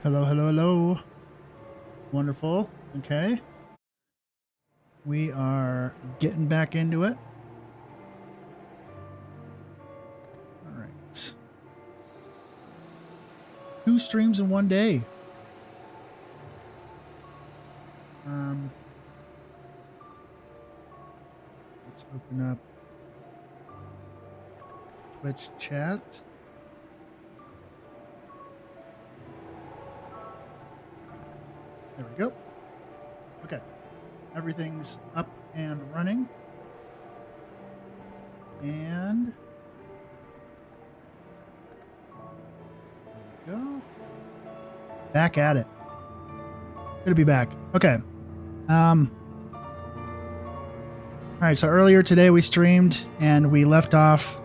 Hello, hello, hello. Wonderful. Okay. We are getting back into it. All right. 2 streams in one day. Let's open up Twitch chat. There we go. Okay. Everything's up and running. And there we go. Back at it. Good to be back. Okay. All right, so earlier today we streamed and we left off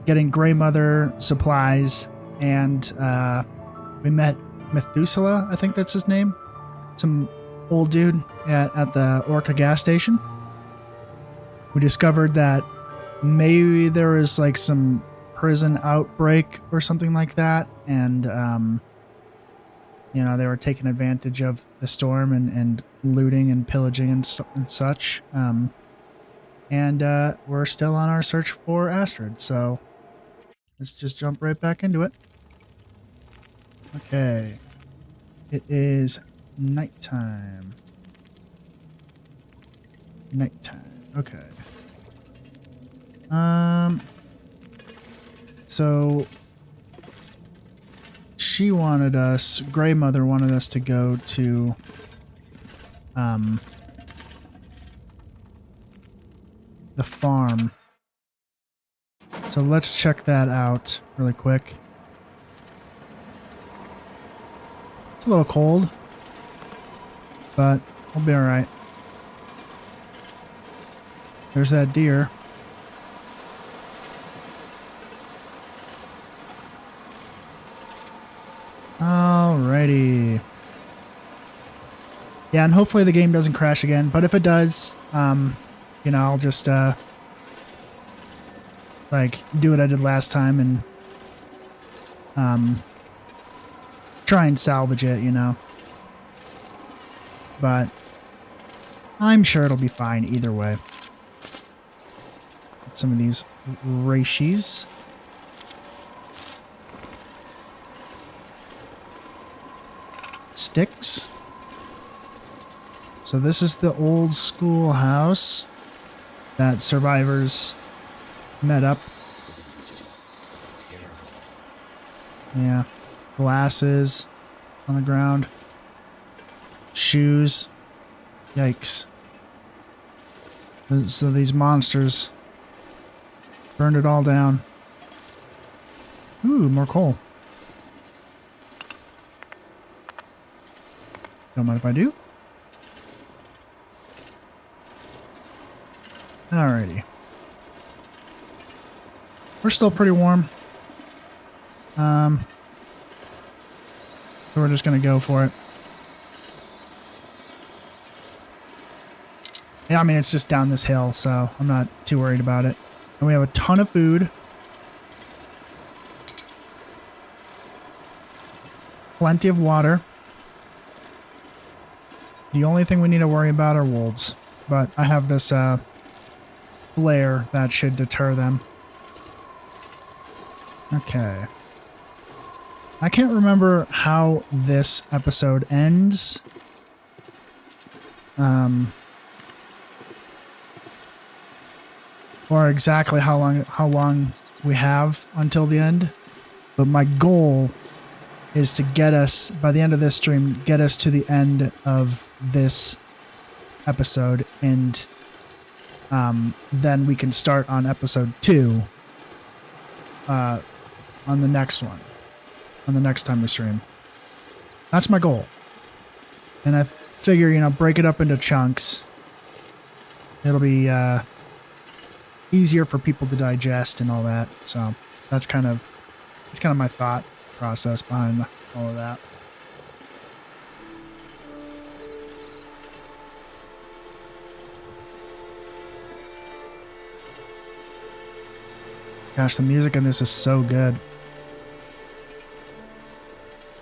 getting Grey Mother supplies, and we met Methuselah, I think that's his name. Some old dude at the Orca gas station. We discovered that maybe there was like some prison outbreak or something like that, and you know, they were taking advantage of the storm and looting and pillaging and such. And we're still on our search for Astrid, so let's just jump right back into it. Okay. It is nighttime. Nighttime. Okay. So she wanted us, Grey Mother wanted us to go to the farm. So let's check that out really quick. It's a little cold, but we'll be all right. There's that deer. Alrighty. Yeah, and hopefully the game doesn't crash again, but if it does, you know, I'll just like do what I did last time and try and salvage it, you know. But I'm sure it'll be fine either way. Get some of these reishi. Sticks. So this is the old school house that survivors met up. This is just terrible. Yeah. Glasses on the ground. Shoes. Yikes. So these monsters burned it all down. Ooh, more coal. Don't mind if I do. Alrighty. We're still pretty warm. So we're just gonna go for it. Yeah, I mean, it's just down this hill, so I'm not too worried about it. And we have a ton of food. Plenty of water. The only thing we need to worry about are wolves. But I have this flare that should deter them. Okay. I can't remember how this episode ends. Or exactly how long we have until the end. But my goal is to get us, by the end of this stream, get us to the end of this episode, and then we can start on episode 2 on the next one, on the next time we stream. That's my goal. And I figure, you know, break it up into chunks. It'll be easier for people to digest and all that. So that's kind of my thought process behind all of that. Gosh, the music in this is so good.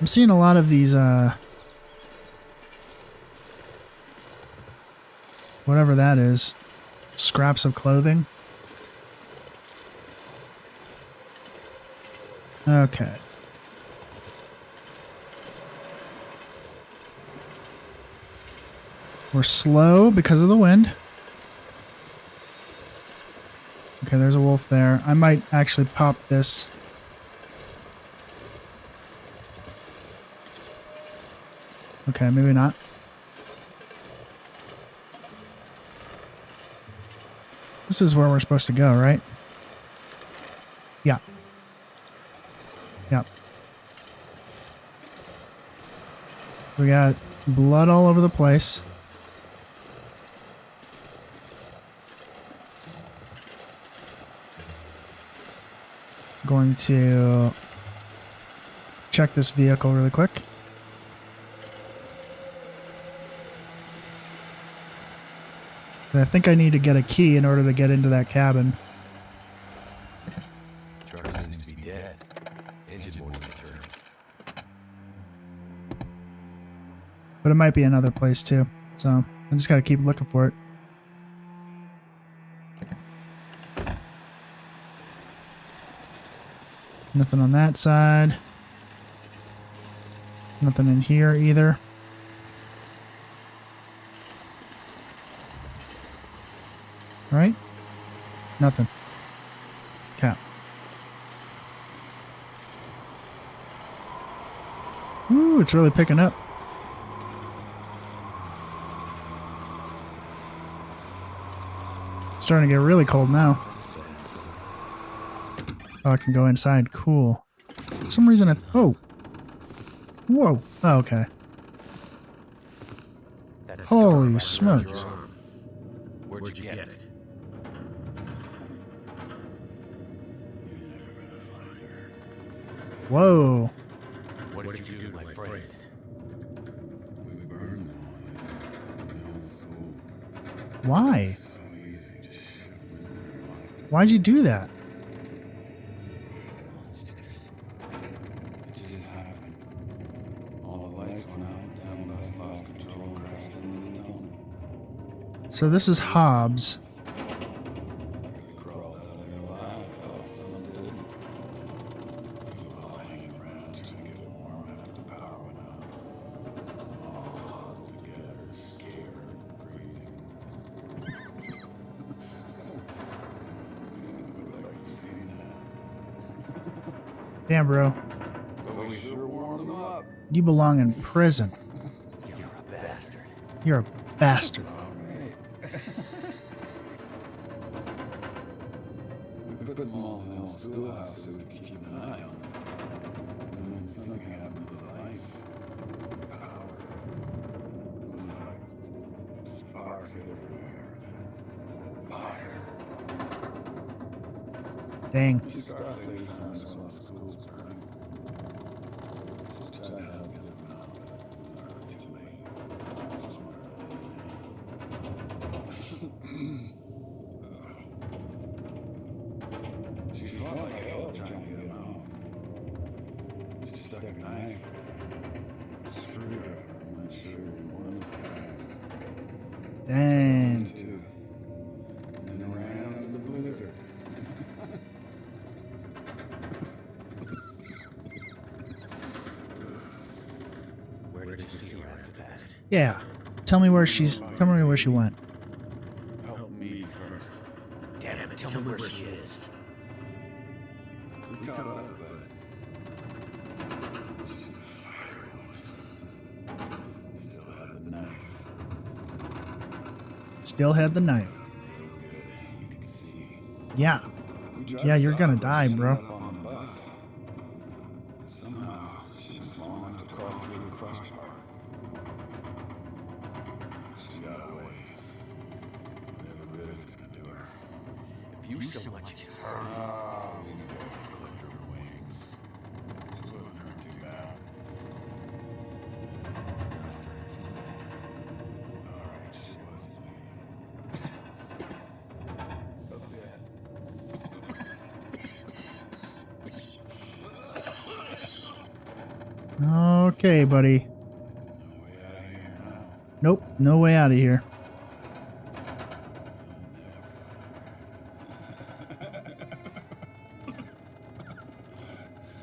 I'm seeing a lot of these, whatever that is, scraps of clothing. Okay. We're slow because of the wind. Okay, there's a wolf there. I might actually pop this. Okay, maybe not. This is where we're supposed to go, right? Yeah. Yep. We got blood all over the place. Going to check this vehicle really quick. I think I need to get a key in order to get into that cabin. Truck seems to be dead. Engine won't return. But it might be another place too. So I just gotta keep looking for it. Nothing on that side. Nothing in here either. Right? Nothing. Okay. Ooh, it's really picking up. It's starting to get really cold now. Oh, I can go inside. Cool. For some reason oh. Whoa. Oh, okay. Holy smokes. Where'd you get it? Whoa. What did you do, my friend? We burned them. Why? So easy to ship them. Why'd you do that? It just happened. All the lights went out, down bus lost control and crashed into the tunnel. So this is Hobbs. We crawled out of there alive, else some didn't. We were all hanging around trying to get it warm after the power went out. All huddled together, scared and freezing. We'd like to see that. Damn, bro. But we sure warmed them up. You belong in prison. You're a bastard. You're a bastard. All right. We put them all in the schoolhouse so we could keep an eye on them. And then when something happened to the lights, the power, it was like sparks everywhere and then fire. Dang. Scarface found us while school's burning. She tried to help get them out, but it was too late. Somewhere she fought like hell trying to get him out. She stuck a knife or a screwdriver in my shirt in one of the eyes. Dang. Two. And then ran out into the blizzard. Where did you see her after that? Yeah. Tell me where she went. Help me first. Damn it, tell me where she is. We caught up, but she's a fiery one. Still had the knife. Still had the knife. Real good. You can see. Yeah. We tried Yeah, to you're stop gonna her, but die, she bro. ended up on the bus. And somehow she was small enough to crawl through the crushed part. She got away. Whatever good it's gonna do her. If you so much as her, Ah, we barely clipped her wings. She wasn't hurt too bad. Alright, she was me. A bit. Okay, buddy. Nope, no way out of here.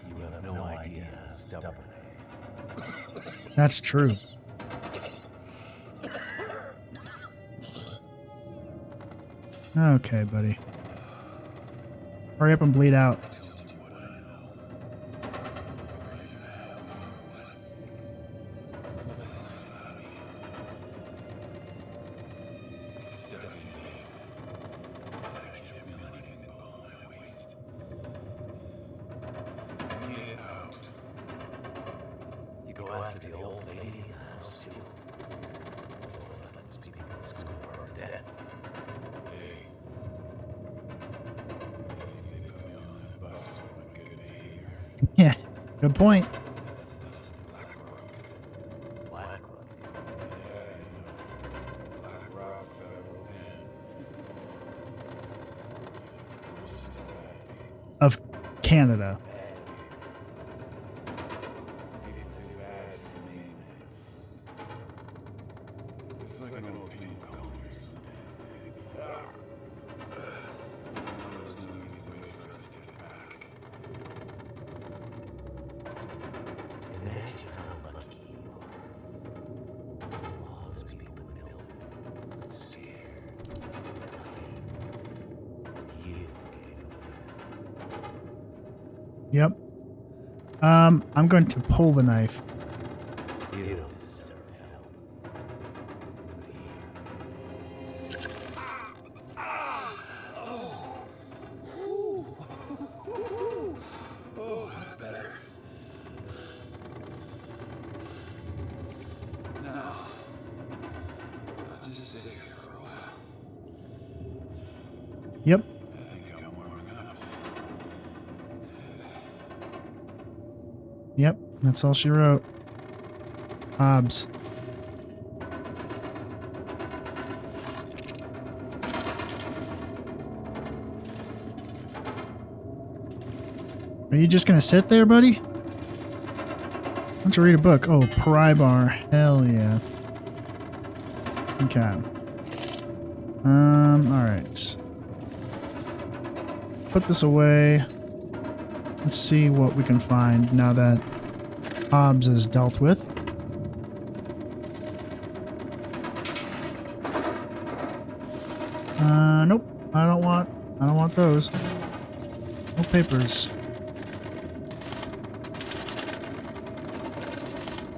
You have no idea how stubborn I am. That's true. Okay, buddy. Hurry up and bleed out. You go after the old lady in the house too. Let's let those people score her death. Yeah, good point. Black Of Canada. Imagine how lucky you are. All those people in the building, scared, and you getting away. Yep. I'm going to pull the knife. You don't deserve help. But Oh, that's better. Now, I'll just sit here for a while. Yep. I think I'm warming up. Yep. That's all she wrote. Hobbs. Are you just gonna sit there, buddy? Why don't you read a book? Oh, Pry Bar. Hell yeah. Okay. Alright. Put this away. Let's see what we can find now that Hobbs is dealt with. Nope. I don't want those. No papers.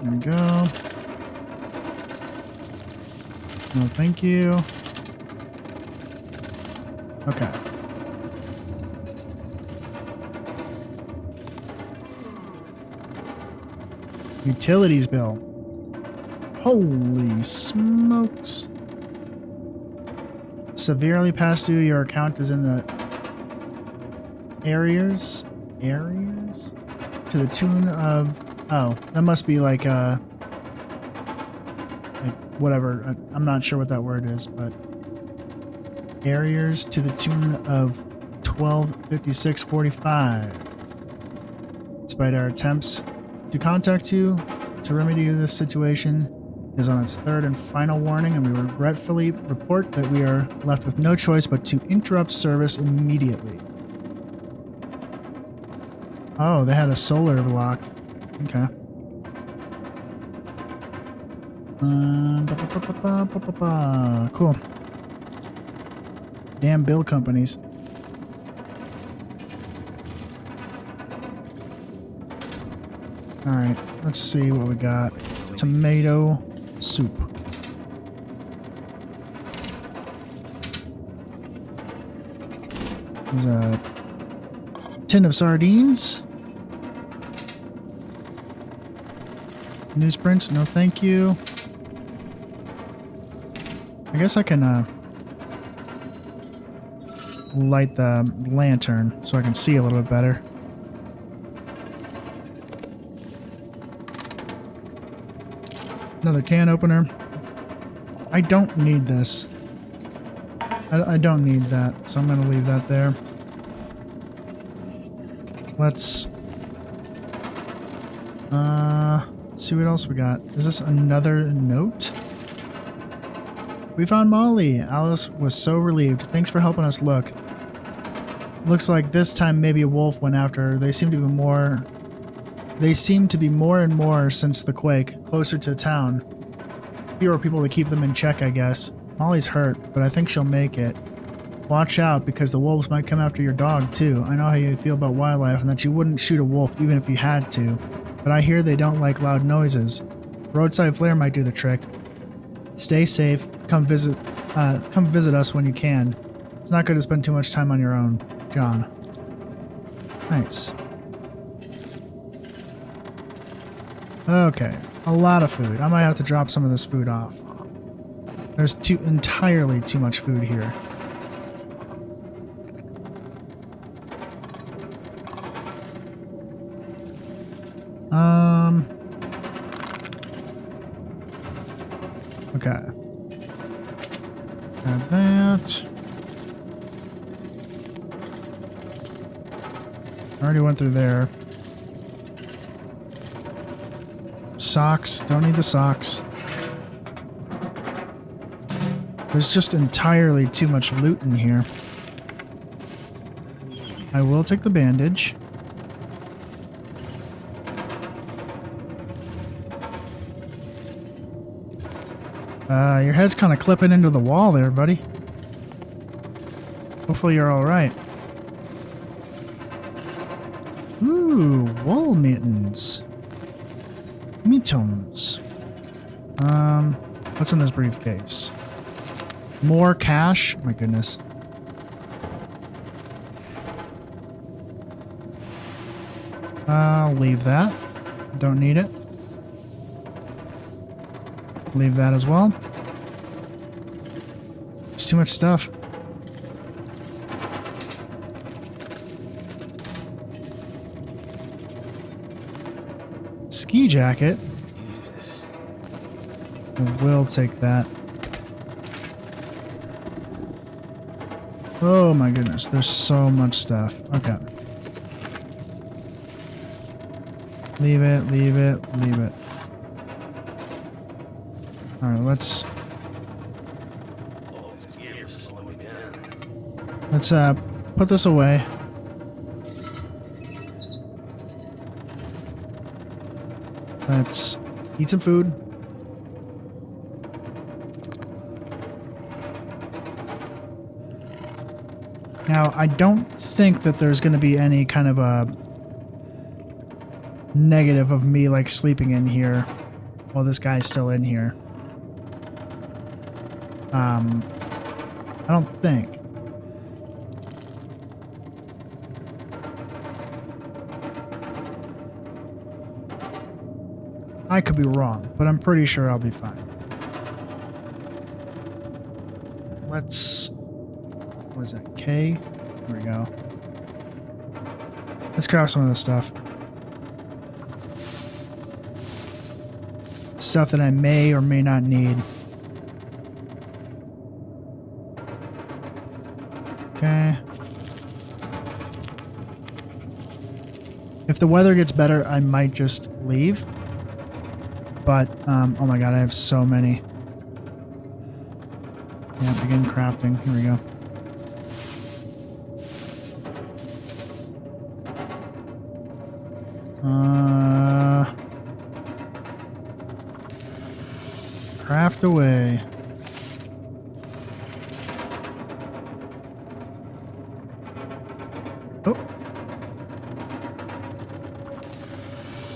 There we go. No, thank you. Okay. Utilities bill. Holy smokes. Severely past due, your account is in the arrears? Arrears? To the tune of... Oh, that must be like whatever. I'm not sure what that word is, but... Arrears to the tune of $12.56.45. Despite our attempts to contact you to remedy this situation is on its third and final warning, and we regretfully report that we are left with no choice but to interrupt service immediately. Oh, they had a solar block. Okay. Cool. Damn bill companies. Alright, let's see what we got. Tomato soup. There's a tin of sardines. Newsprints, no thank you. I guess I can light the lantern so I can see a little bit better. Another can opener. I don't need this. I don't need that, so I'm going to leave that there. See what else we got. Is this another note? We found Molly. Alice was so relieved. Thanks for helping us look. Looks like this time maybe a wolf went after her. They seem to be more and more since the quake, closer to town. Fewer people to keep them in check, I guess. Molly's hurt, but I think she'll make it. Watch out, because the wolves might come after your dog, too. I know how you feel about wildlife and that you wouldn't shoot a wolf even if you had to. But I hear they don't like loud noises. Roadside flare might do the trick. Stay safe. Come visit us when you can. It's not good to spend too much time on your own. John. Nice. Okay. A lot of food. I might have to drop some of this food off. There's entirely too much food here. Okay. Grab that. Already went through there. Socks. Don't need the socks. There's just entirely too much loot in here. I will take the bandage. Your head's kind of clipping into the wall there, buddy. Hopefully you're alright. Ooh, wool mittens. Mittens. What's in this briefcase? More cash? My goodness. I'll leave that. Don't need it. Leave that as well. There's too much stuff. Ski jacket. We'll take that. Oh my goodness, there's so much stuff. Okay. Leave it, leave it, leave it. Alright, let's put this away. Let's eat some food. Now, I don't think that there's going to be any kind of a negative of me like sleeping in here while this guy's still in here. I don't think. I could be wrong, but I'm pretty sure I'll be fine. Let's... What is that? K? There we go. Let's craft some of this stuff. Stuff that I may or may not need. Okay. If the weather gets better, I might just leave. But, oh my god, I have so many. Yeah, begin crafting. Here we go. Craft away. Oh.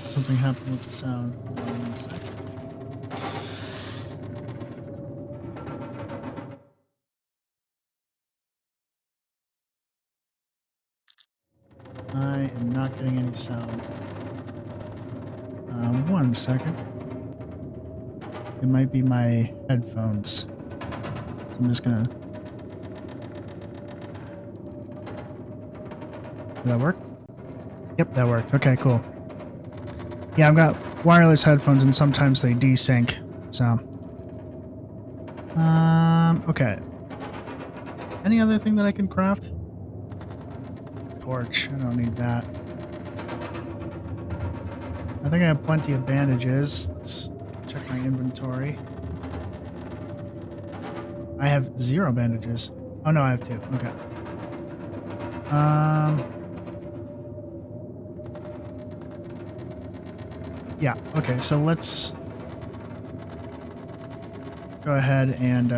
Something happened with the sound. Hold on one second. I am not getting any sound. 1 second. It might be my headphones. So I'm just gonna... Did that work? Yep, that worked. Okay, cool. Yeah, I've got wireless headphones and sometimes they desync, so... okay. Any other thing that I can craft? Torch. I don't need that. I think I have plenty of bandages. Let's check my inventory. I have 0 bandages. Oh no, I have 2. Okay. Yeah, okay, so let's go ahead and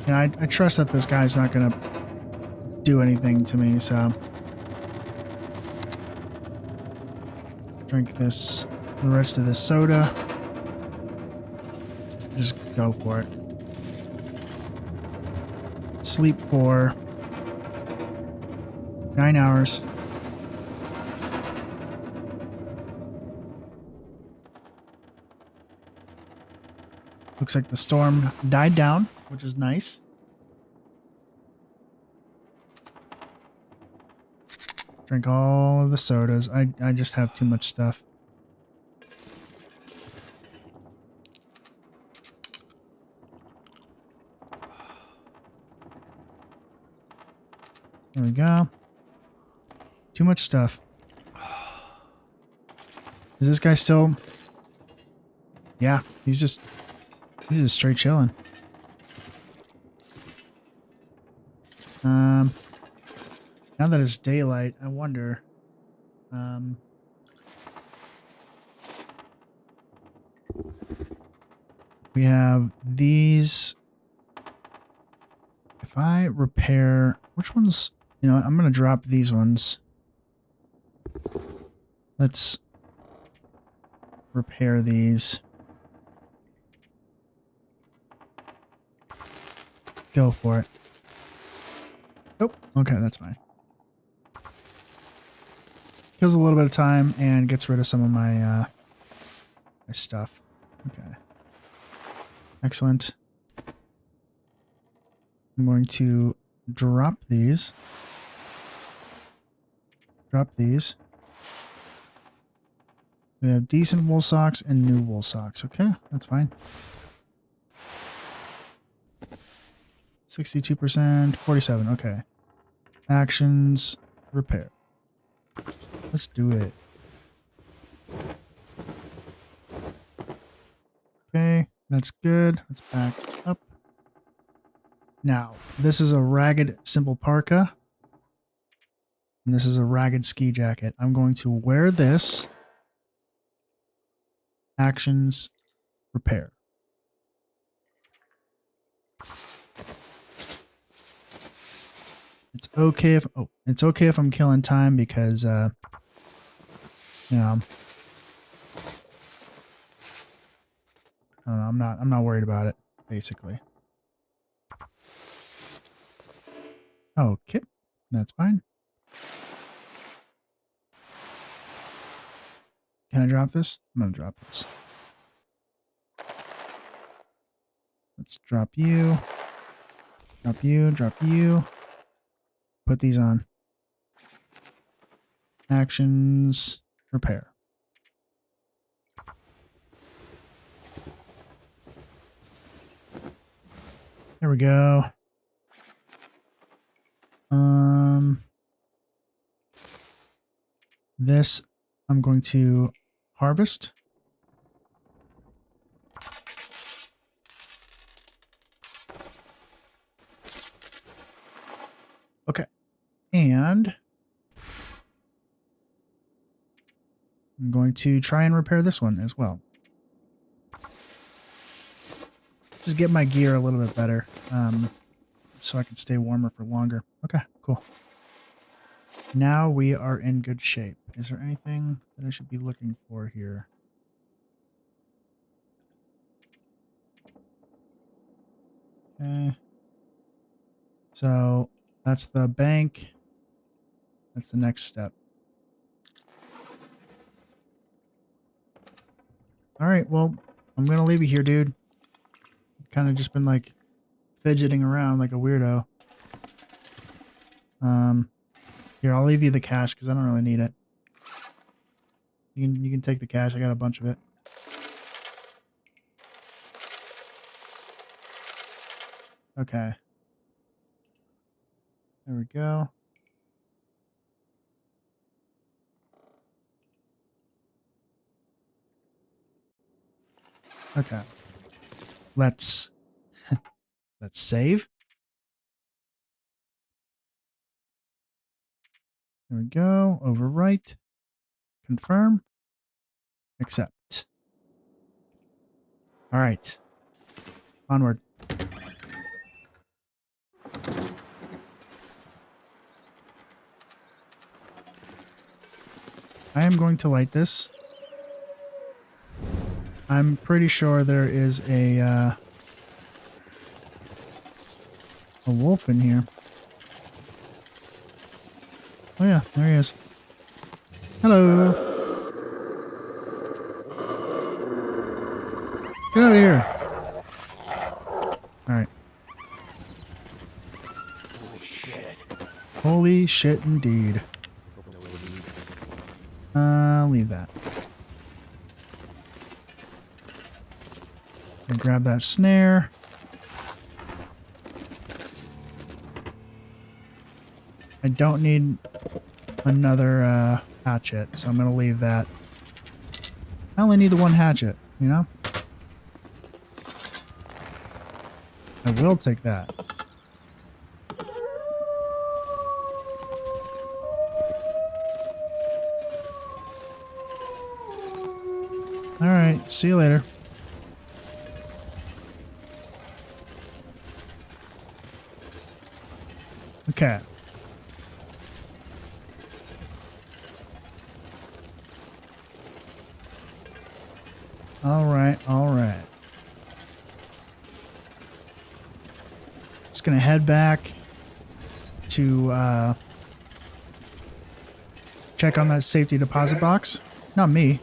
I trust that this guy's not gonna do anything to me, so drink the rest of this soda. Just go for it. Sleep for 9 hours. Looks like the storm died down, which is nice. Drink all the sodas. I just have too much stuff. There we go. Too much stuff. Is this guy still? Yeah, he's just straight chilling. Now that it's daylight, I wonder. We have these. If I repair, which ones? You know, I'm gonna drop these ones. Let's repair these. Go for it. Oh, okay, that's fine. Kills a little bit of time and gets rid of some of my my stuff. Okay. Excellent. I'm going to drop these. Drop these. We have decent wool socks and new wool socks. Okay, that's fine. 62%, 47. Okay. Actions, repair. Let's do it. Okay, that's good. Let's back up. Now, this is a ragged simple parka. And this is a ragged ski jacket. I'm going to wear this. Actions, repair. It's okay if I'm killing time because you know, I'm not worried about it, basically. Okay, that's fine. Can I drop this? I'm gonna drop this. Let's drop you. Drop you, drop you. Put these on. Actions, repair. There we go. This I'm going to harvest. Okay. And I'm going to try and repair this one as well. Just get my gear a little bit better, so I can stay warmer for longer. Okay, cool. Now we are in good shape. Is there anything that I should be looking for here? Okay. So that's the bank. That's the next step. All right, well, I'm going to leave you here, dude. Kind of just been like fidgeting around like a weirdo. Here, I'll leave you the cash because I don't really need it. You can take the cash. I got a bunch of it. Okay. There we go. Okay. Let's save. There we go. Overwrite. Confirm. Accept. All right. Onward. I am going to light this. I'm pretty sure there is a wolf in here. Oh yeah, there he is. Hello. Get out of here. All right. Holy shit. Holy shit indeed. Leave that. And grab that snare. I don't need another hatchet, so I'm gonna leave that. I only need the one hatchet, you know? I will take that. Alright, see you later. Okay. Alright, alright. Just gonna head back to check on that safety deposit box. Not me.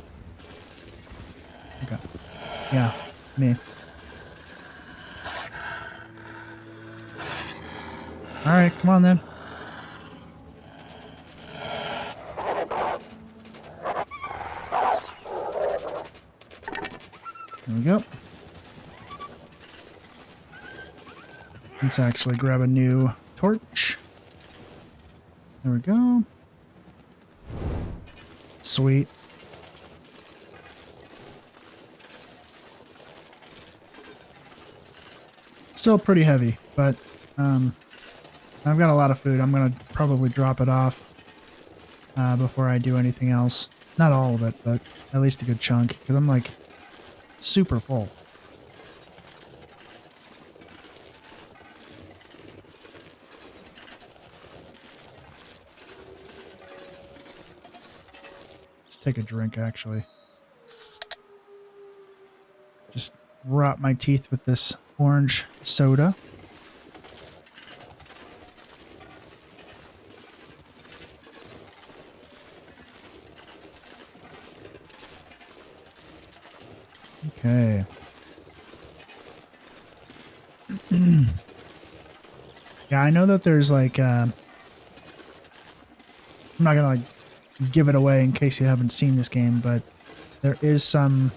Okay. Yeah, me. Alright, come on then. There we go. Let's actually grab a new torch. There we go. Sweet. Still pretty heavy, but I've got a lot of food. I'm gonna probably drop it off before I do anything else. Not all of it, but at least a good chunk, because I'm like super full. Let's take a drink, actually. Just rot my teeth with this orange soda. Okay. Yeah, I know that there's like, I'm not gonna like give it away in case you haven't seen this game, but there is some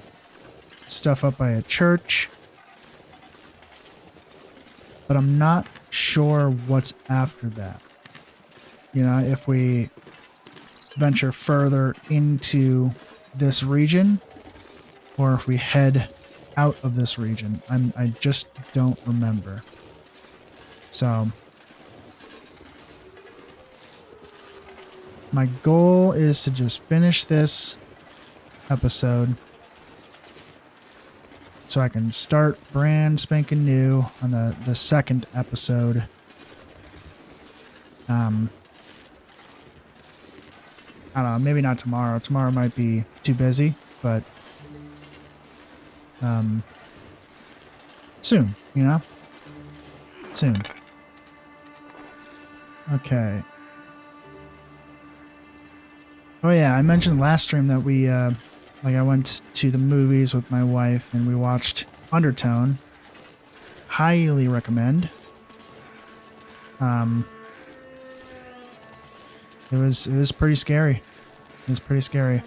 stuff up by a church, but I'm not sure what's after that. You know, if we venture further into this region, or if we head out of this region. I just don't remember. So my goal is to just finish this episode so I can start brand spanking new on the second episode. I don't know, maybe not tomorrow. Tomorrow might be too busy, but soon, you know? Soon. Okay. Oh yeah, I mentioned last stream that we, like I went to the movies with my wife and we watched Undertone. Highly recommend. It was pretty scary. It was pretty scary.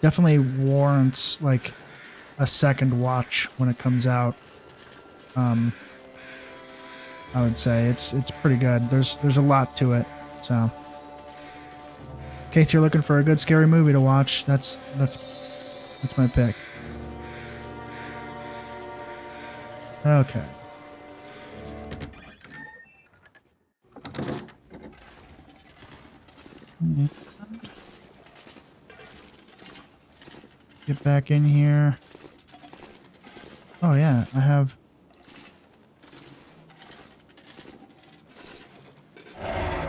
Definitely warrants like a second watch when it comes out. I would say it's pretty good. There's a lot to it. So in case you're looking for a good scary movie to watch, that's my pick. Okay. Get back in here. Oh yeah, I have...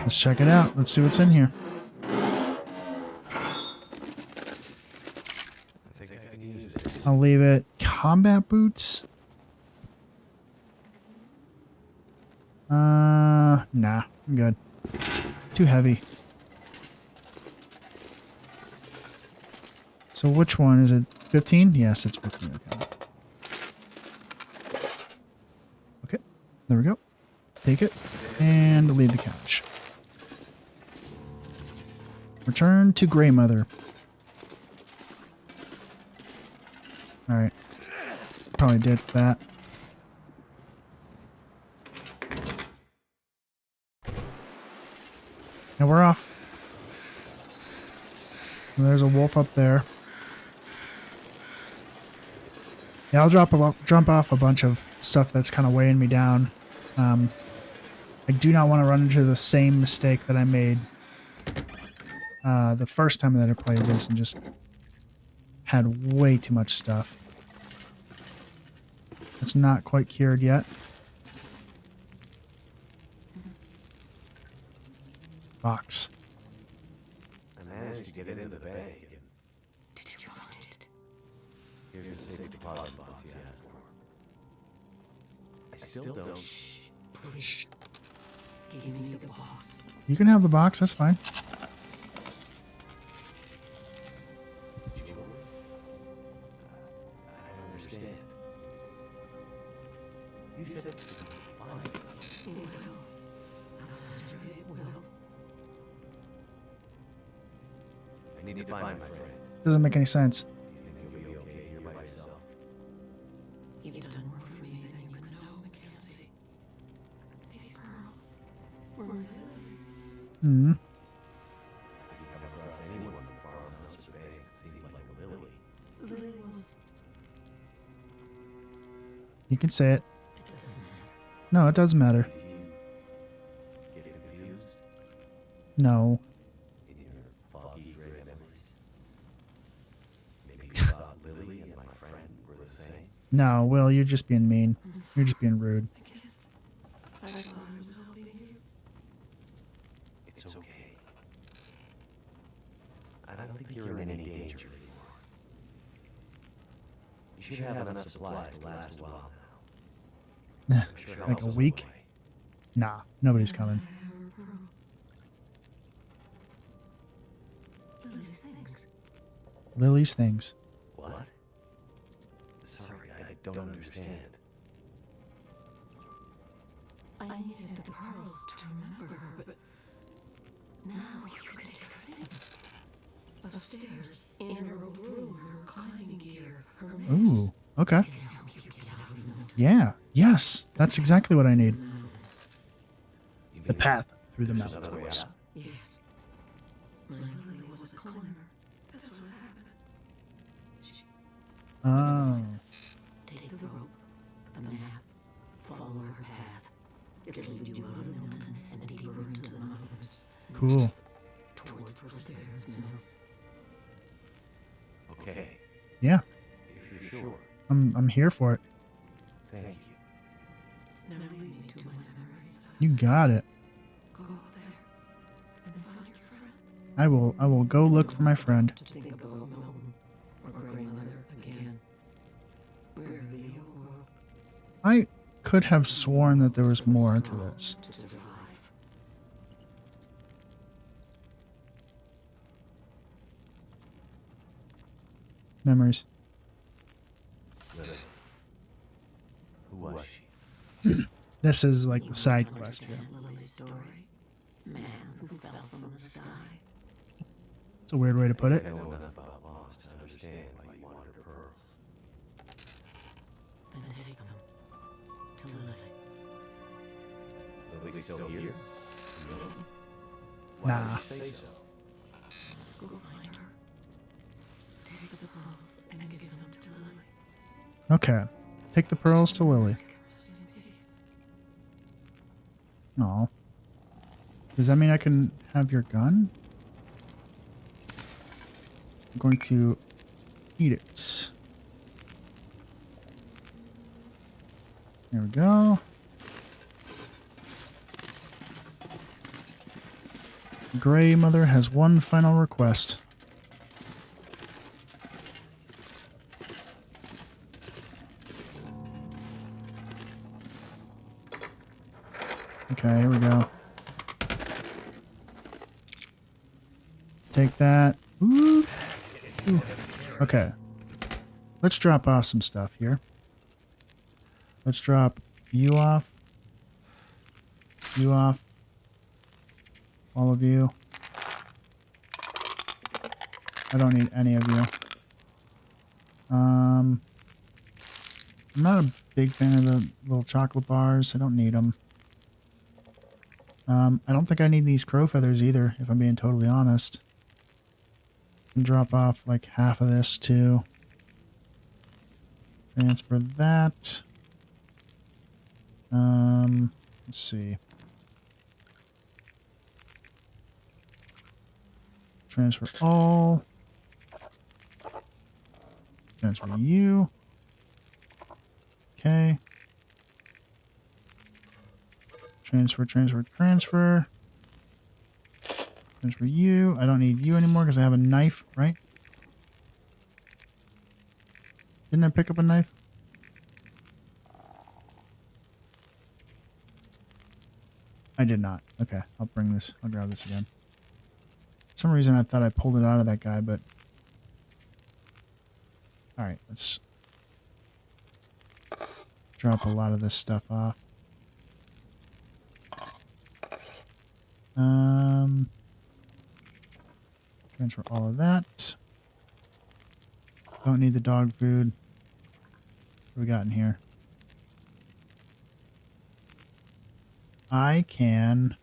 Let's check it out. Let's see what's in here. I think I can use this. I'll leave it. Combat boots? Nah, I'm good. Too heavy. So which one is it? 15? Yes, it's 15. Okay. Okay, there we go. Take it and leave the couch. Return to Grey Mother. Alright. Probably did that. Now we're off. And there's a wolf up there. Yeah, I'll jump off a bunch of stuff that's kind of weighing me down. I do not want to run into the same mistake that I made the first time that I played this and just had way too much stuff. It's not quite cured yet. Box. I managed to get it in the bag. Did you find it? Here's the safe deposit box you asked for. I still don't. Shh, please. Give me the box. You can have the box, that's fine. Sure. I don't understand. You said it was fine. It will. Outside of it will. I need to find my friend. Doesn't make any sense. You think you'll be okay here by yourself? You've done more for me than you can know, Mackenzie. These pearls were his. Hmm. Have you come across anyone in the farmhouse or bay that seemed like a Lily? Lily was. You can say it. It doesn't matter. No, it does matter. Did you get confused No. in your foggy gray memories? Maybe you thought Lily and my friend were the same? No, Will, you're just being mean. You're just being rude. I guess I thought I was helping you. It's okay. I don't think you're in any danger anymore. You should have enough supplies to last a while now. I'm sure Like help's a on the week? way. Nah, nobody's coming. Our pearls. Lily's things. Lily's things. What? Sorry, I don't understand. I needed the pearls to remember her, but now you can take her things. Upstairs, in her old room, her climbing gear, her mace. Ooh, okay. Can help you get out of the mountain. Yeah, yes, that's exactly what I need. You The mean path through the there's another way mountains. out? Yes. My Lily was a climber. That's what happened. She Oh, take the rope, the map, follow her path. It'll lead you out of the mountain and deeper into the mountains. cool. Towards Perseverance Mills. Okay, Yeah, if you're sure. I'm here for it. Thank you. Now lead me to my memories. You got it. Go there and find your friend. I will go look for my friend. To think of Old Mountain or grandmother again. Wherever you were I could have sworn that there was more to this. to survive. Memories. Lily. Who was she? This is like the side quest here. Understand Lily's story. Man who fell from the sky. It's a weird way to put it. I know enough about loss to understand why you wanted her pearls. Then take them to Lily. Lily's still here? No. Why Nah. would you say so? Go find her. Take the pearls and give them to Lily. Okay. Take the pearls to Lily. Oh. Does that mean I can have your gun? I'm going to eat it. There we go. Gray Mother has one final request. Okay, here we go. Take that. Ooh. Ooh. Okay. Let's drop off some stuff here. Let's drop you off. You off. All of you. I don't need any of you. I'm not a big fan of the little chocolate bars. I don't need them. I don't think I need these crow feathers either, if I'm being totally honest. I can drop off like half of this too. Transfer that. Let's see. Transfer all. Transfer you. Okay. Transfer, transfer, transfer. Transfer you. I don't need you anymore because I have a knife, right? Didn't I pick up a knife? I did not. Okay, I'll bring this. I'll grab this again. For some reason I thought I pulled it out of that guy, but... Alright, let's drop a lot of this stuff off. Transfer all of that. Don't need the dog food. What we got in here? I can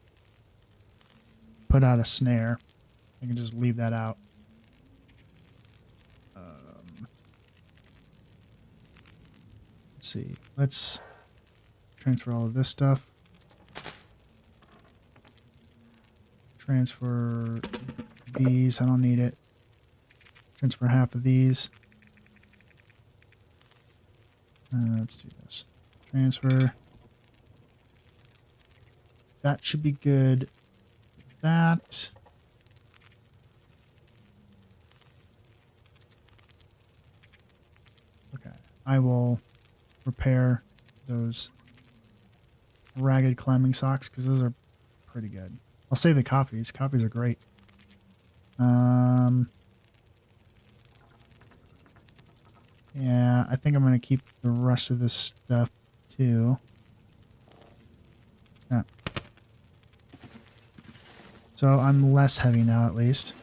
put out a snare. I can just leave that out. Let's see. Let's transfer all of this stuff. Transfer these. I don't need it. Transfer half of these. Let's do this. Transfer. That should be good. That. Okay. I will repair those ragged climbing socks because those are pretty good. I'll save the coffees. Coffees are great. Yeah, I think I'm going to keep the rest of this stuff too. Yeah. So I'm less heavy now at least.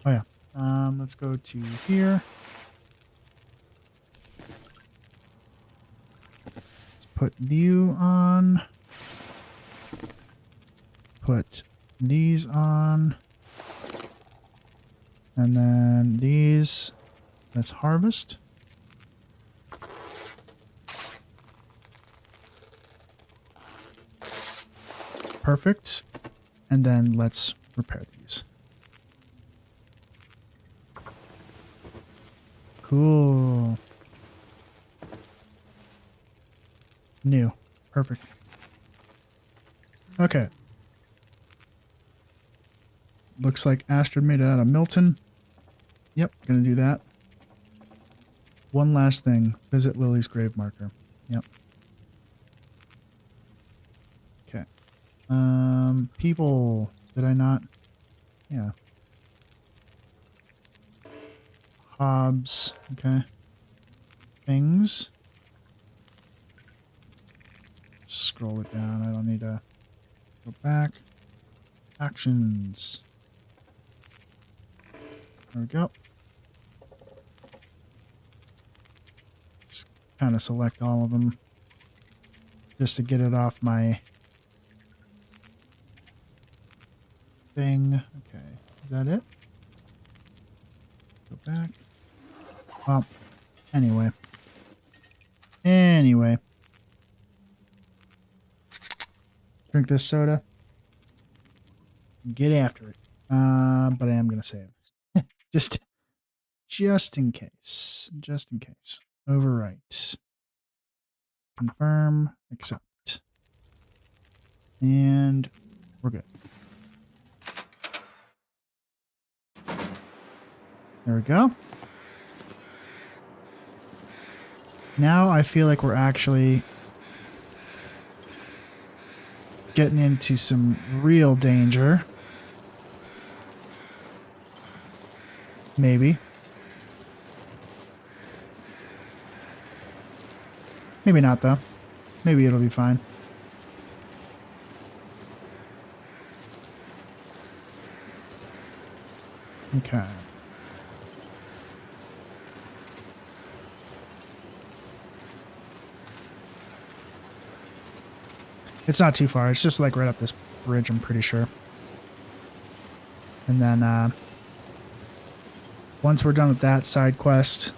Oh yeah. Let's go to here. Let's put you on. Put these on. And then these. Let's harvest. Perfect. And then let's repair these. Cool. New. Perfect. Okay. Looks like Astrid made it out of Milton. Yep, gonna do that. One last thing. Visit Lily's grave marker. Yep. Okay. People. Did I not? Yeah. Hobbs. Okay. Things. Scroll it down. I don't need to go back. Actions. There we go. Just kind of select all of them just to get it off my thing. Okay, is that it? Go back. Oh, Anyway. Anyway. Drink this soda. Get after it. But I am going to save. Just in case. Just in case. Overwrite. Confirm. Accept. And we're good. There we go. Now I feel like we're actually getting into some real danger. Maybe. Maybe not, though. Maybe it'll be fine. Okay. It's not too far. It's just like right up this bridge, I'm pretty sure. And then once we're done with that side quest,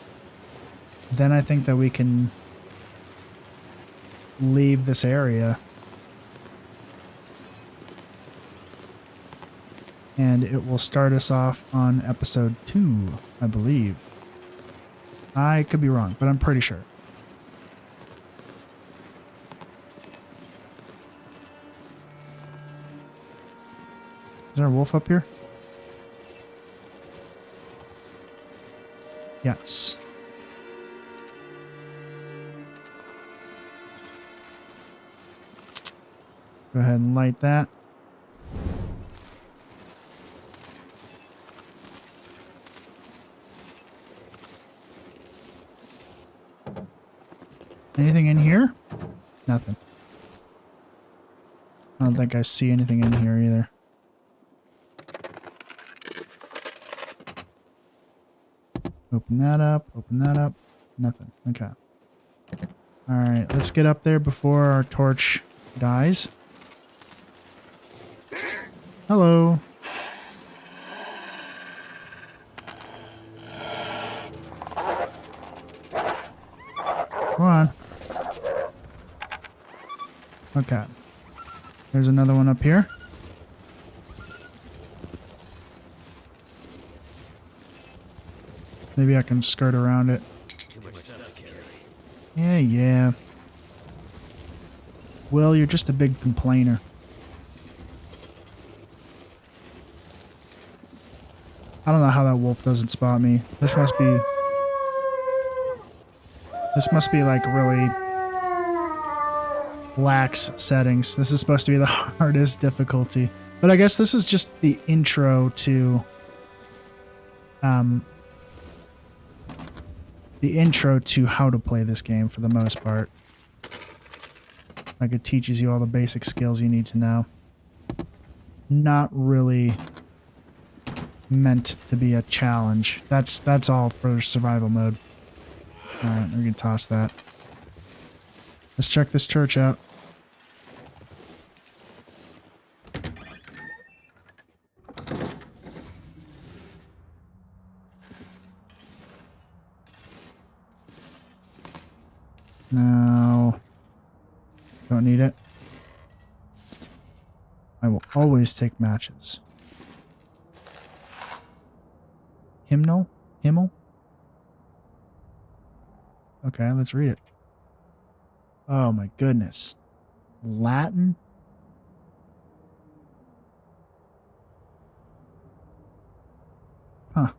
then I think that we can leave this area. And it will start us off on episode 2, I believe. I could be wrong, but I'm pretty sure. Is there a wolf up here? Yes. Go ahead and light that. Anything in here? Nothing. I don't think I see anything in here either. Open that up. Open that up. Nothing. Okay. Alright, let's get up there before our torch dies. Hello. Come on. Okay. There's another one up here. Maybe I can skirt around it. Yeah. Well, you're just a big complainer. I don't know how that wolf doesn't spot me. This must be like really lax settings. This is supposed to be the hardest difficulty. But I guess this is just the intro to how to play this game for the most part. Like it teaches you all the basic skills you need to know. Not really meant to be a challenge. That's all for survival mode. Alright, we're gonna toss that. Let's check this church out. No. Don't need it. I will always take matches. Hymnal? Himmel? Okay, let's read it. Oh my goodness. Latin? Huh.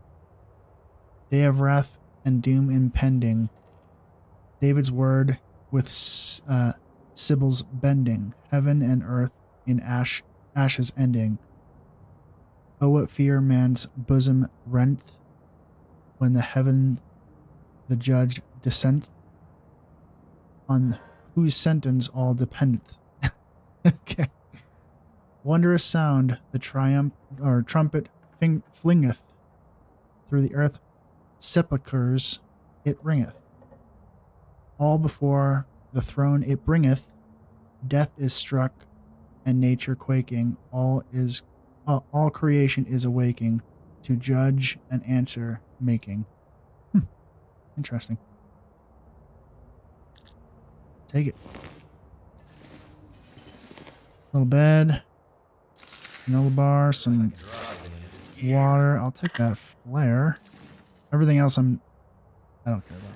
Day of wrath and doom impending. David's word with Sibyl's bending. Heaven and earth in ashes ending. Oh, what fear man's bosom rent when the heaven the judge descent, on whose sentence all dependeth. Okay. Wondrous sound the trumpet flingeth through the earth sepulchres it ringeth. All before the throne it bringeth, death is struck and nature quaking, all creation is awaking to judge and answer making. Interesting. Take it. Little bed. Granola bar. Some water. I'll take that flare. Everything else I don't care about.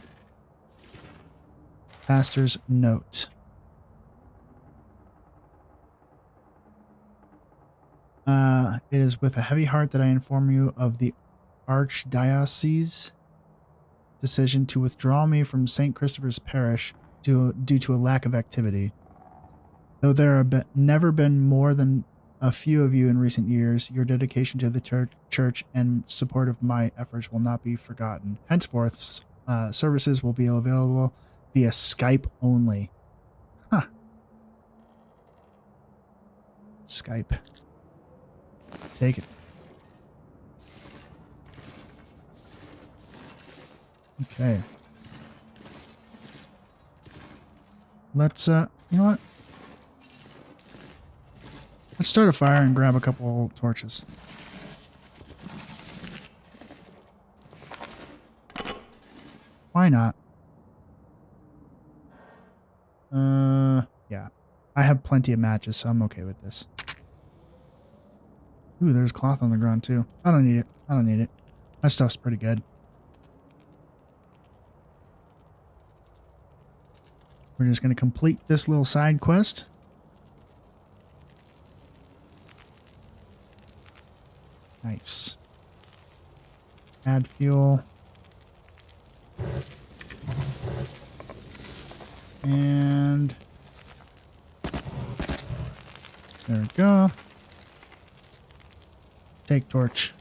Pastor's note. It is with a heavy heart that I inform you of the Archdiocese decision to withdraw me from St. Christopher's Parish due to a lack of activity. Though there have never been more than a few of you in recent years, your dedication to the church and support of my efforts will not be forgotten. Henceforth, services will be available via Skype only. Huh. Skype. Take it. Okay. Let's, you know what? Let's start a fire and grab a couple torches. Why not? Yeah. I have plenty of matches, so I'm okay with this. Ooh, there's cloth on the ground too. I don't need it. I don't need it. My stuff's pretty good. We're just going to complete this little side quest. Nice. Add fuel. And there we go. Take torch.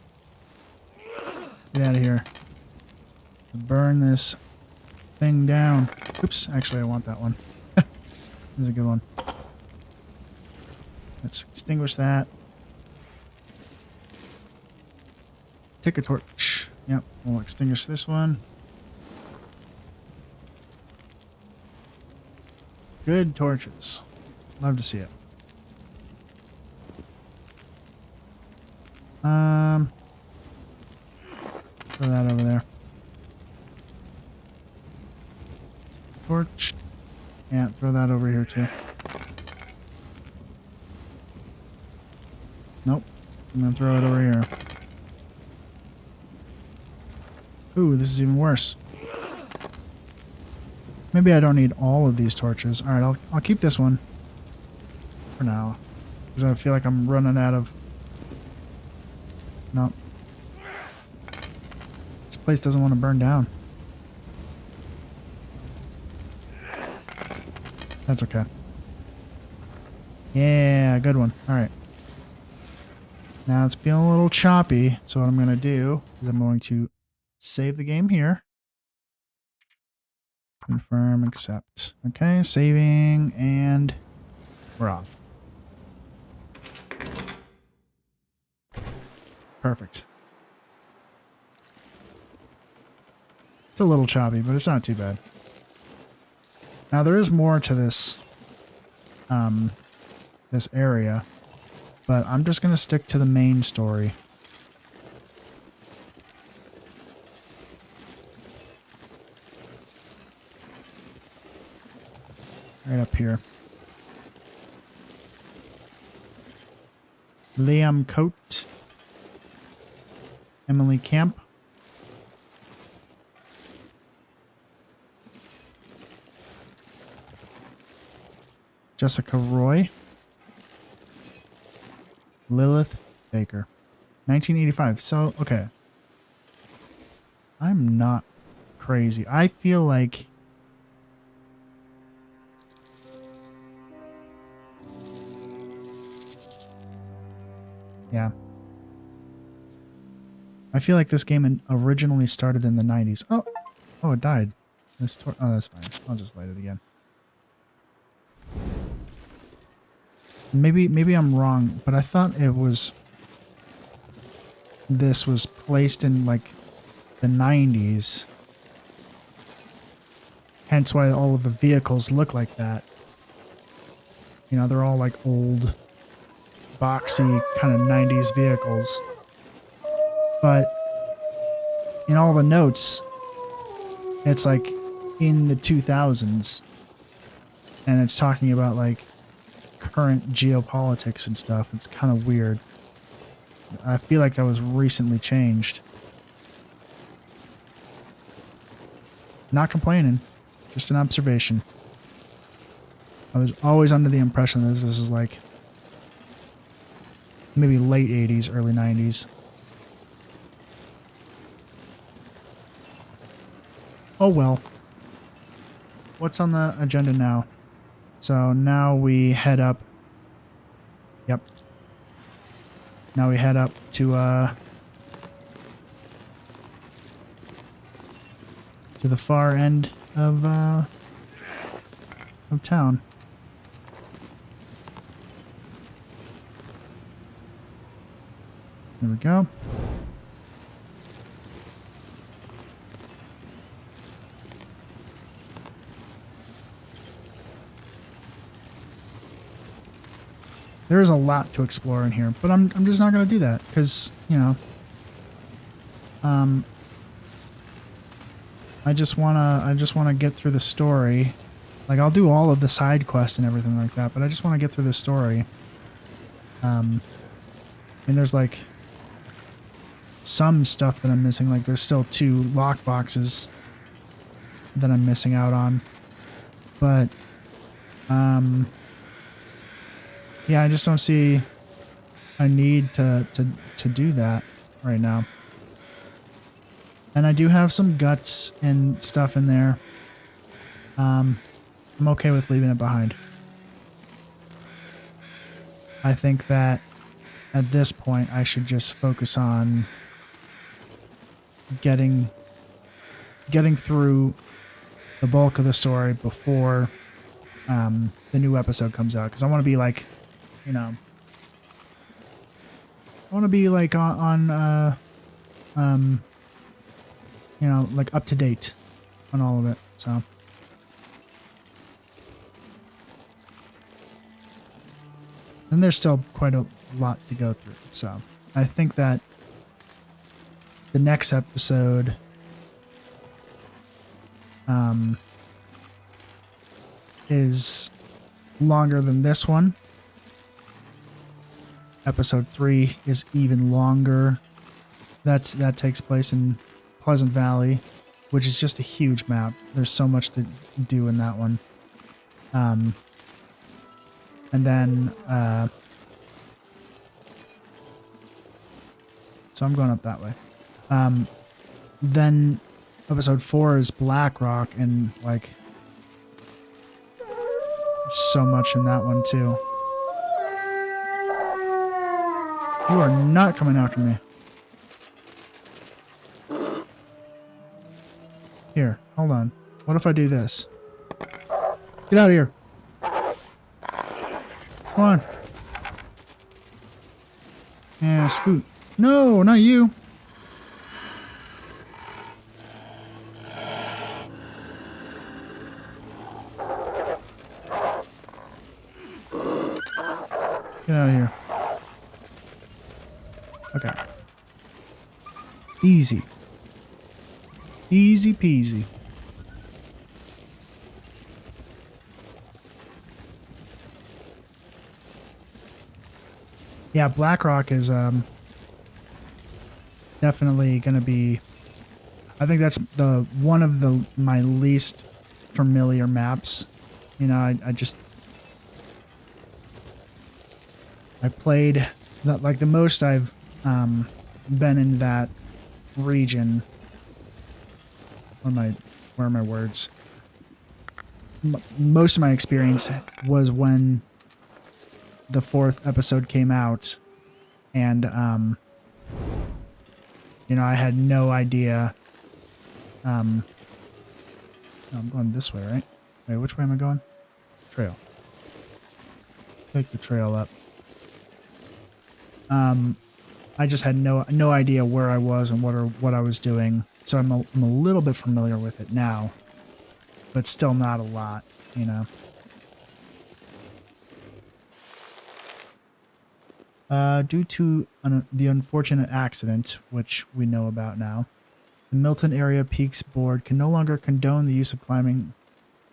Get out of here. Burn this thing down. Oops, actually I want that one. This is a good one. Let's extinguish that. Take a torch. Yep, we'll extinguish this one. Good torches. Love to see it. Throw that over there. Torch. Yeah, throw that over here too. Nope. I'm gonna throw it over here. Ooh, this is even worse. Maybe I don't need all of these torches. Alright, I'll keep this one for now. Because I feel like I'm running out of... No. This place doesn't want to burn down. That's okay. Yeah, good one. Alright. Now it's feeling a little choppy, so what I'm going to do is I'm going to save the game here. Confirm, accept. Okay, saving, and we're off. Perfect. It's a little choppy, but it's not too bad. Now there is more to this this area, but I'm just going to stick to the main story. Right up here. Liam Coate. Emily Camp. Jessica Roy. Lilith Baker. 1985. So, okay. I'm not crazy. I feel like... Yeah. I feel like this game originally started in the 90s. Oh! Oh, it died. Oh, that's fine. I'll just light it again. Maybe I'm wrong, but I thought it was... This was placed in, like, the 90s. Hence why all of the vehicles look like that. You know, they're all, like, old, boxy, kind of 90s vehicles. But in all the notes, it's, like, in the 2000s. and it's talking about like current geopolitics and stuff. It's kind of weird. I feel like that was recently changed. Not complaining, just an observation. I was always under the impression that this is like maybe late 80s, early 90s. Oh well. What's on the agenda now? So now we head up. Yep. Now we head up to the far end of town. There we go. There is a lot to explore in here, but I'm just not going to do that because, you know, I just wanna get through the story. Like, I'll do all of the side quests and everything like that, but I just want to get through the story. I mean, there's like some stuff that I'm missing. Like, there's still 2 lock boxes that I'm missing out on, but yeah, I just don't see a need to do that right now. And I do have some guts and stuff in there. I'm okay with leaving it behind. I think that at this point I should just focus on getting through the bulk of the story before the new episode comes out, because I want to be like, you know, I want to be like on you know, like up to date on all of it. So and there's still quite a lot to go through. So I think that the next episode is longer than this one. Episode 3 is even longer. That takes place in Pleasant Valley, which is just a huge map. There's so much to do in that one. And then so I'm going up that way. Then episode 4 is Black Rock, and like so much in that one too. You are not coming after me. Here, hold on. What if I do this? Get out of here. Come on. Yeah, scoot. No, not you. Get out of here. Okay. Easy. Easy peasy. Yeah, Black Rock is definitely gonna be, I think that's the one of my least familiar maps. You know, I played that, like, the most I've been in that region. Where are my words? Most of my experience was when the 4th episode came out, and you know, I had no idea. I'm going this way, right? Wait, which way am I going? Trail. Take the trail up. I just had no idea where I was and what I was doing, so I'm a little bit familiar with it now, but still not a lot, you know. Due to the unfortunate accident, which we know about now, the Milton Area Peaks Board can no longer condone the use of climbing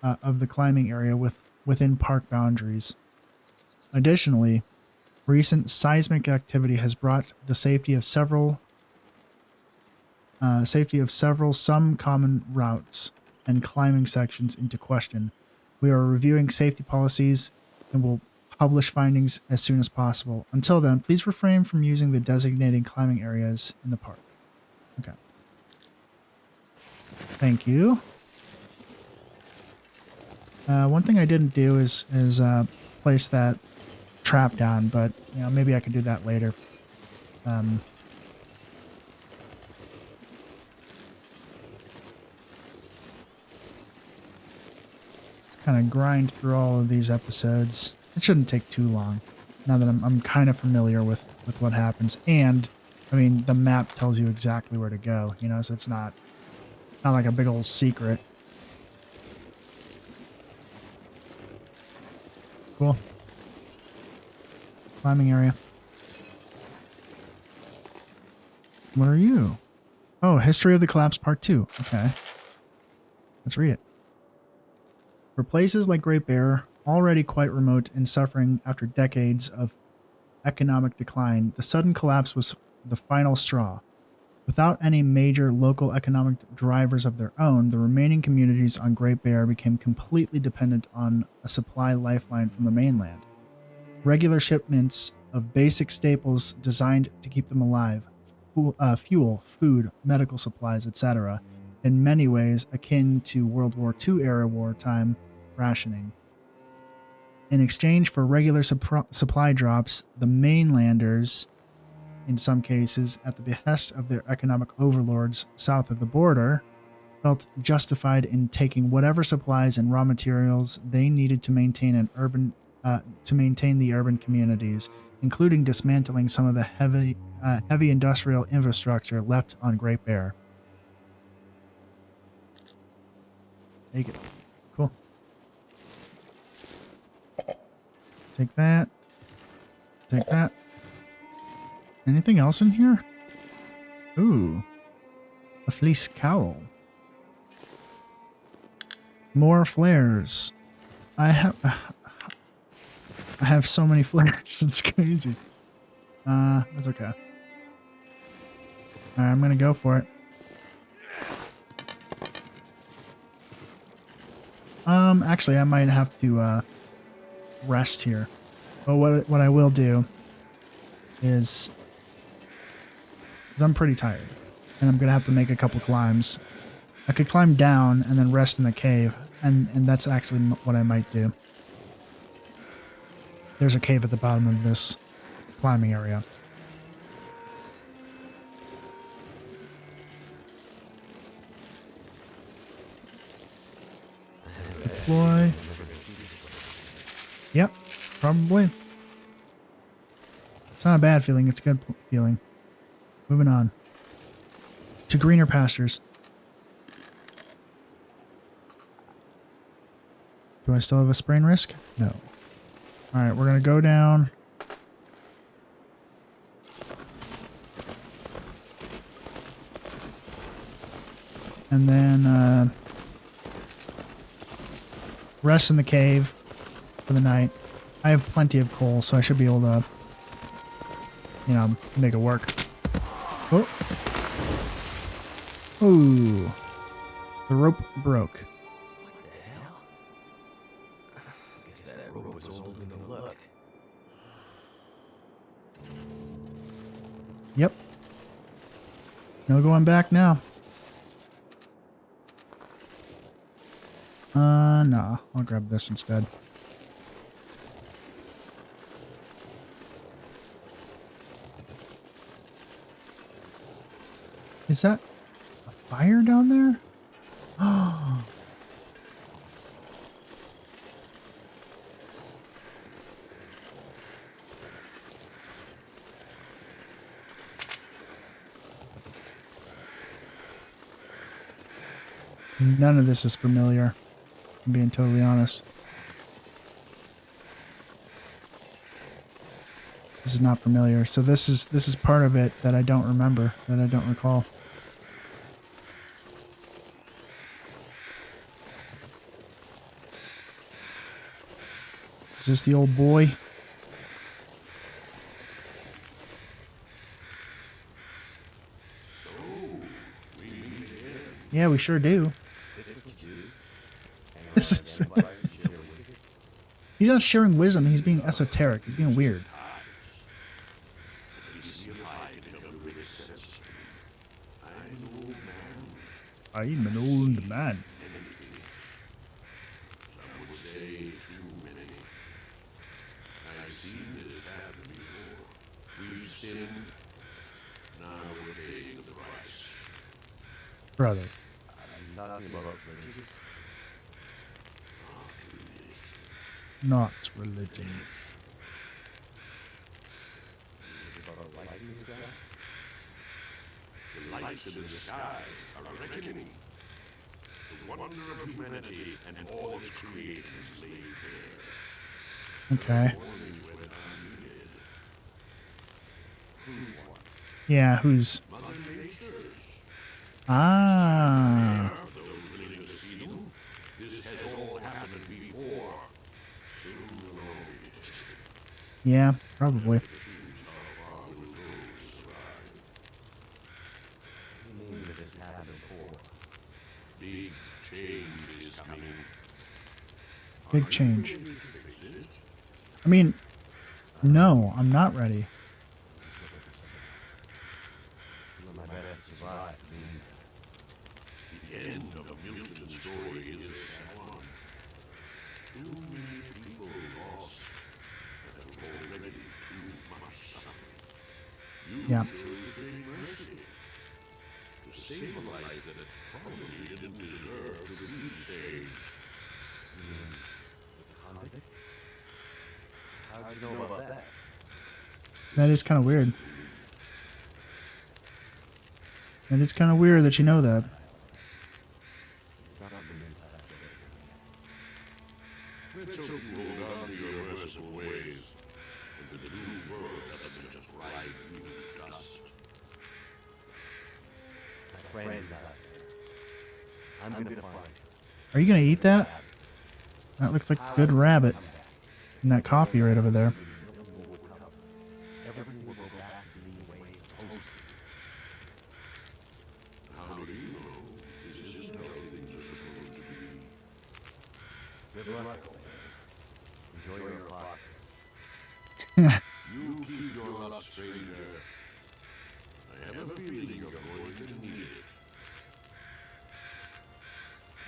of the climbing area with within park boundaries. Additionally, recent seismic activity has brought the safety of several some common routes and climbing sections into question. We are reviewing safety policies and will publish findings as soon as possible. Until then, please refrain from using the designated climbing areas in the park. Okay. Thank you. One thing I didn't do is place that trap down, but you know, maybe I could do that later. Kind of grind through all of these episodes. It shouldn't take too long. Now that I'm kind of familiar with what happens, and I mean the map tells you exactly where to go. You know, so it's not like a big old secret. Cool. Climbing area. What are you? Oh, History of the Collapse Part 2. Okay. Let's read it. For places like Great Bear, already quite remote and suffering after decades of economic decline, the sudden collapse was the final straw. Without any major local economic drivers of their own, the remaining communities on Great Bear became completely dependent on a supply lifeline from the mainland. Regular shipments of basic staples designed to keep them alive, fuel, food, medical supplies, etc., in many ways akin to World War II era wartime rationing. In exchange for regular supply drops, the mainlanders, in some cases at the behest of their economic overlords south of the border, felt justified in taking whatever supplies and raw materials they needed to maintain the urban communities, including dismantling some of the heavy industrial infrastructure left on Great Bear. Take it. Cool. Take that. Take that. Anything else in here? Ooh. A fleece cowl. More flares. I have so many flares. It's crazy. That's okay. Alright, I'm gonna go for it. Actually, I might have to, rest here. But what I will do is... because I'm pretty tired. And I'm gonna have to make a couple climbs. I could climb down and then rest in the cave. And that's actually what I might do. There's a cave at the bottom of this climbing area. Deploy. Yep, probably. It's not a bad feeling, it's a good feeling. Moving on. To greener pastures. Do I still have a sprain risk? No. Alright, we're gonna go down. And then, rest in the cave for the night. I have plenty of coal, so I should be able to, you know, make it work. Oh. Ooh. The rope broke. What the hell? I guess that rope was older than it looked. Yep. No going back now. No. I'll grab this instead. Is that a fire down there? Oh. None of this is familiar, I'm being totally honest. This is not familiar. So this is part of it that I don't remember, that I don't recall. Is this the old boy? Yeah, we sure do. This is he's not sharing wisdom, he's being esoteric. He's being weird. I'm an old man. Brother. Not religion. The lights in the sky are a reckoning. The wonder of humanity and all its creations laid bare. Okay. Yeah, who's... Ah. Yeah, probably. Big change is coming. Big change. I mean, no, I'm not ready. The end of Milton's story is a sad one. Too many people lost that have already too much suffering. Yeah. Chose to bring mercy. To save a life that probably didn't deserve to be saved. How'd you know about that? That is kind of weird. That is kind of weird that you know that. Let's hope you hold on to your merciful ways, and the new world doesn't just ride you to dust. My friend is out there. I'm gonna find him. Are you gonna eat that? That looks like a good rabbit. And that coffee right over there. Everything will go back to being the way it's supposed to be. How do you know this isn't how things are supposed to be? Good luck. Enjoy your progress. You keep your luck, stranger. I have a feeling you're going to need it.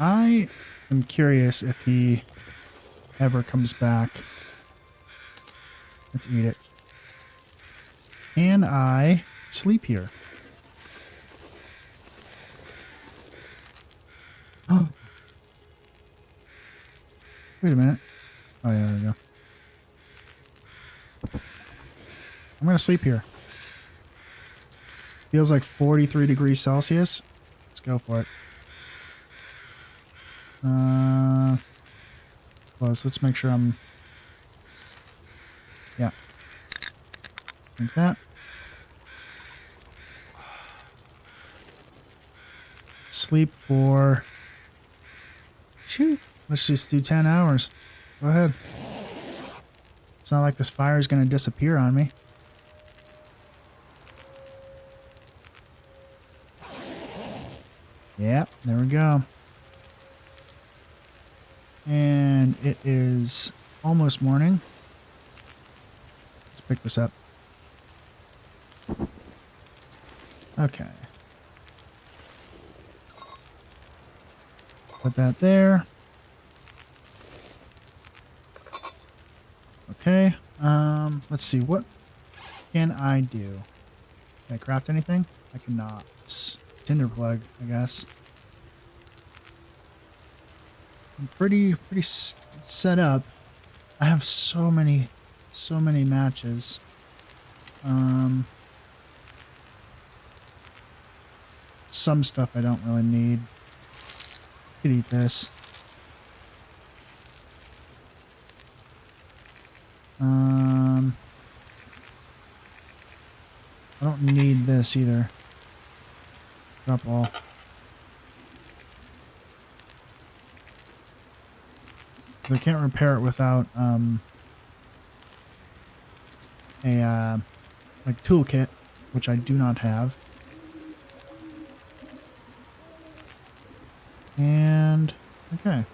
I am curious if he ever comes back. Let's eat it. Can I sleep here? Oh. Wait a minute. Oh, yeah, there we go. I'm going to sleep here. Feels like 43 degrees Celsius. Let's go for it. Close. Let's make sure I'm... Yeah. Like that. Sleep for... Shoot. Let's just do 10 hours. Go ahead. It's not like this fire is going to disappear on me. Yeah, there we go. And it is almost morning. Let's pick this up. Okay. Put that there. Okay. Let's see. What can I do? Can I craft anything? I cannot. Tinder plug, I guess. I'm pretty set up. I have so many matches. Some stuff I don't really need. Could eat this. I don't need this either. Drop all. I can't repair it without a like toolkit, which I do not have. And okay.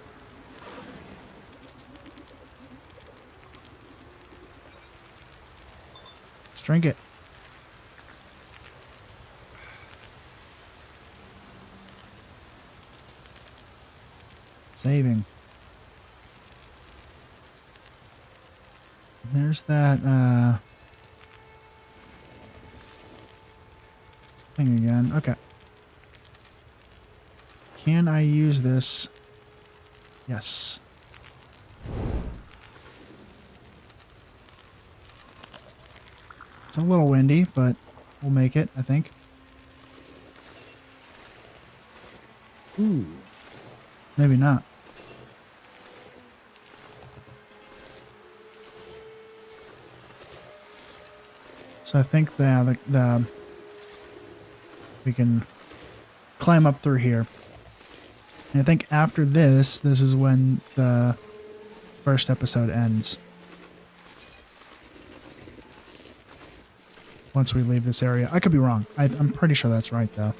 Let's drink it. Saving. There's that thing again. Okay. Can I use this? Yes. It's a little windy, but we'll make it, I think. Ooh. Maybe not. So I think the we can climb up through here. And I think after this is when the first episode ends. Once we leave this area. I could be wrong. I'm pretty sure that's right, though.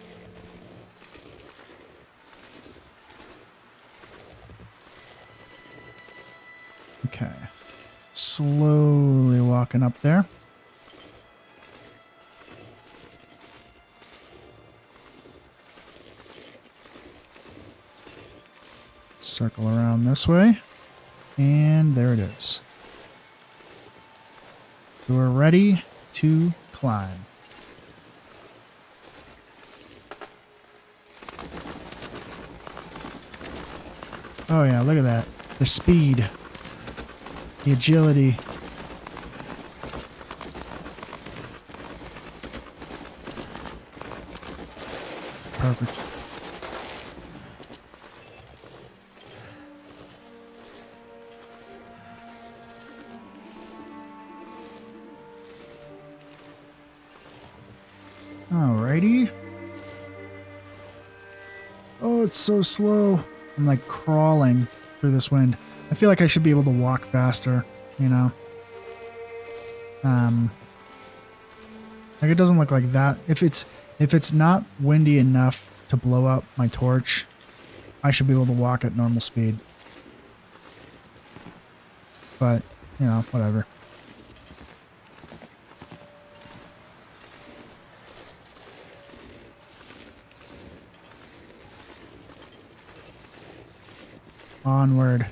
Okay. Slowly walking up there. Circle around this way. And there it is. So we're ready to climb. Oh yeah, look at that. The speed. The agility. Perfect. Alrighty. Oh, it's so slow. I'm like crawling through this wind. I feel like I should be able to walk faster, you know? Like it doesn't look like that. If it's not windy enough to blow up my torch, I should be able to walk at normal speed. But, you know, whatever. Onward.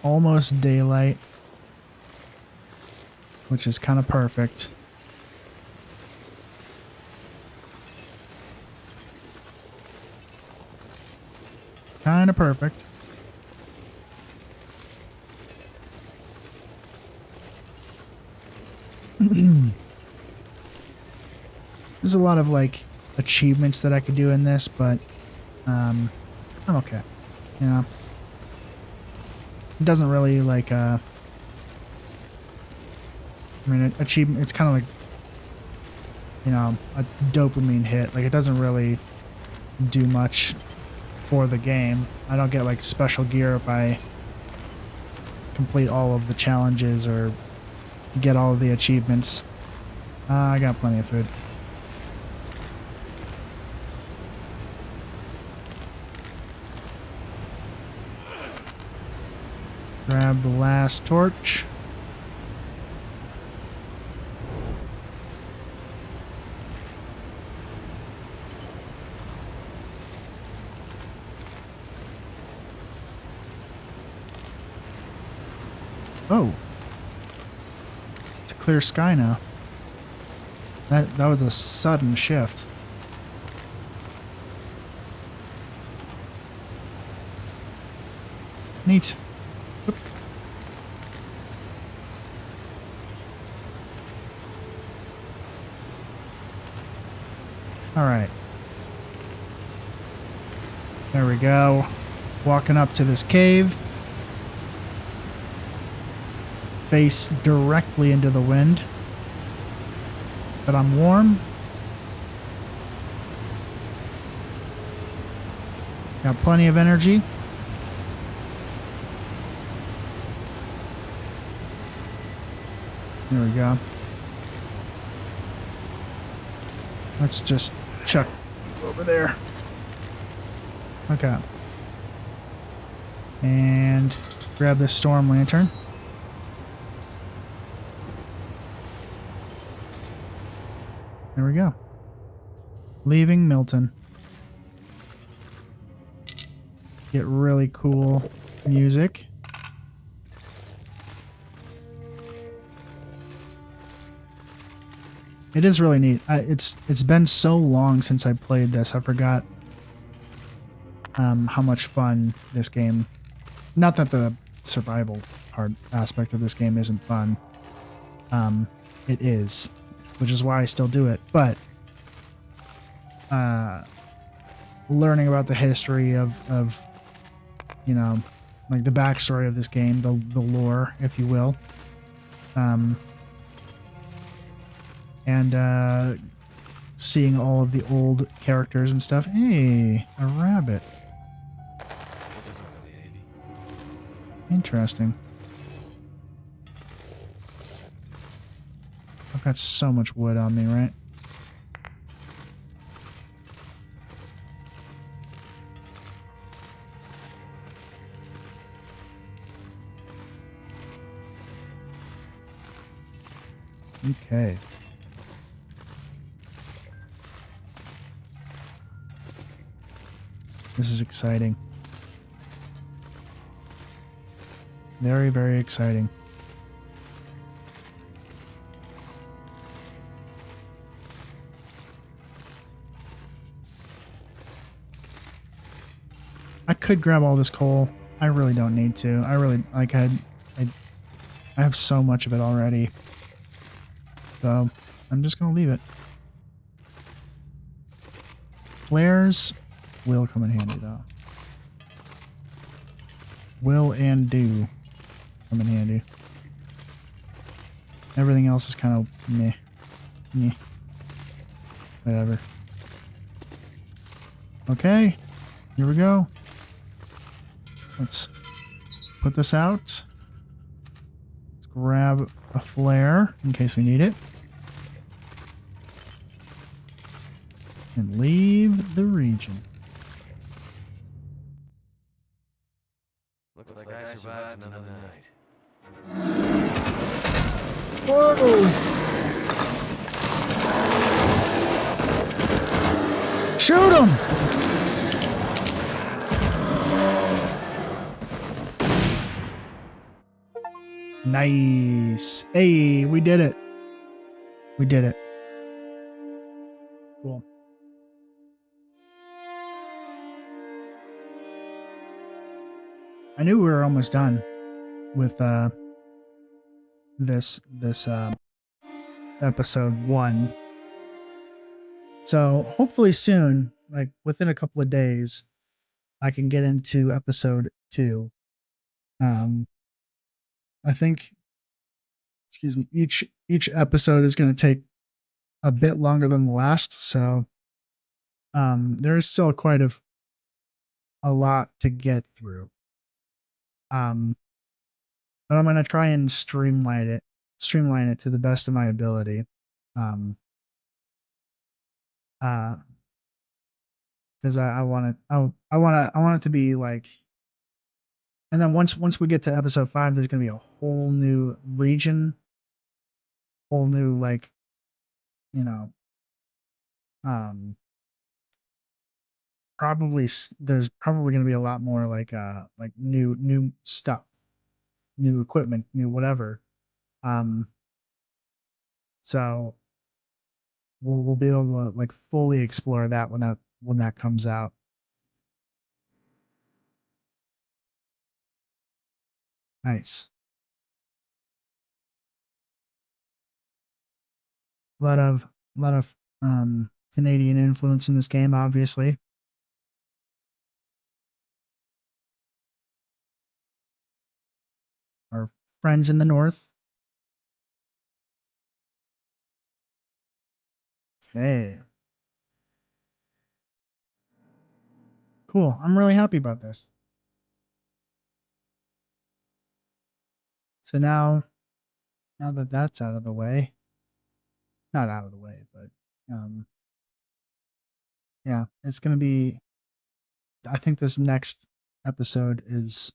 Almost daylight, which is kind of perfect. Kind of perfect. There's a lot of like achievements that I could do in this, but I'm okay. You know, it doesn't really like I mean, achievement. It's kind of like, you know, a dopamine hit. Like it doesn't really do much for the game. I don't get like special gear if I complete all of the challenges or get all of the achievements. I got plenty of food. Grab the last torch. Oh. It's a clear sky now. That was a sudden shift. Neat. Oop. All right. There we go. Walking up to this cave. Face directly into the wind. But I'm warm. Got plenty of energy. There we go. Let's just chuck over there. Okay. And grab the storm lantern. There we go. Leaving Milton. Get really cool music. It is really neat. It's been so long since I played this. I forgot how much fun this game. Not that the survival part aspect of this game isn't fun. It is, which is why I still do it. But learning about the history of you know, like the backstory of this game, the lore, if you will, and seeing all of the old characters and stuff. Hey, a rabbit. Interesting. I've got so much wood on me, right? Okay. This is exciting. Very, very exciting. I could grab all this coal. I really don't need to. I really like I have so much of it already. So I'm just gonna leave it. Flares will come in handy though. Will and do come in handy. Everything else is kind of meh. Meh. Whatever. Okay. Here we go. Let's put this out. Let's grab a flare in case we need it. And leave the region. Looks like I survived another night. Whoa! Shoot him! Nice. Hey, we did it. We did it. Cool. I knew we were almost done with this episode 1. So hopefully soon, like within a couple of days, I can get into episode 2. I think, excuse me, each episode is going to take a bit longer than the last, so there is still quite a lot to get through. But I'm going to try and streamline it to the best of my ability. Because I want it, I want it to be like, and then once we get to episode 5, there's going to be a whole new region, whole new like, you know, there's probably going to be a lot more like new stuff, new equipment, new whatever. So we'll be able to like fully explore that when that comes out. Nice. A lot of Canadian influence in this game, obviously. Our friends in the north. Okay. Cool. I'm really happy about this. So now now that that's out of the way, not out of the way, but yeah, it's gonna be. I think this next episode is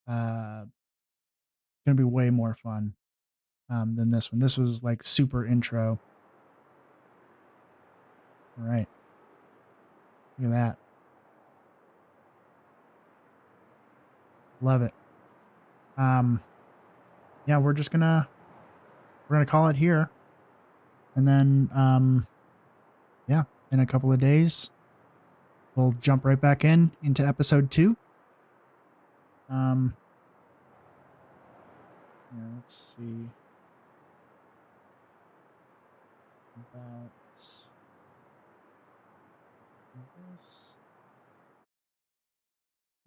uh gonna be way more fun than this one. This was like super intro. All right, look at that. Love it. Yeah, we're gonna call it here, and then yeah, in a couple of days we'll jump right back into episode 2. Um, yeah, let's see about this.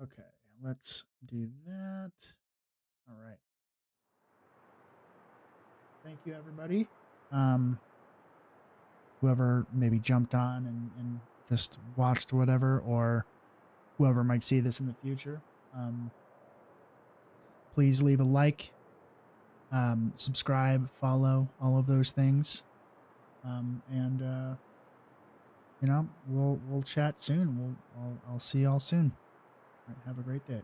Okay, let's do that. All right. Thank you, everybody. Whoever maybe jumped on and just watched whatever, or whoever might see this in the future. Please leave a like, subscribe, follow, all of those things. And we'll chat soon. I'll see y'all soon. All right, have a great day.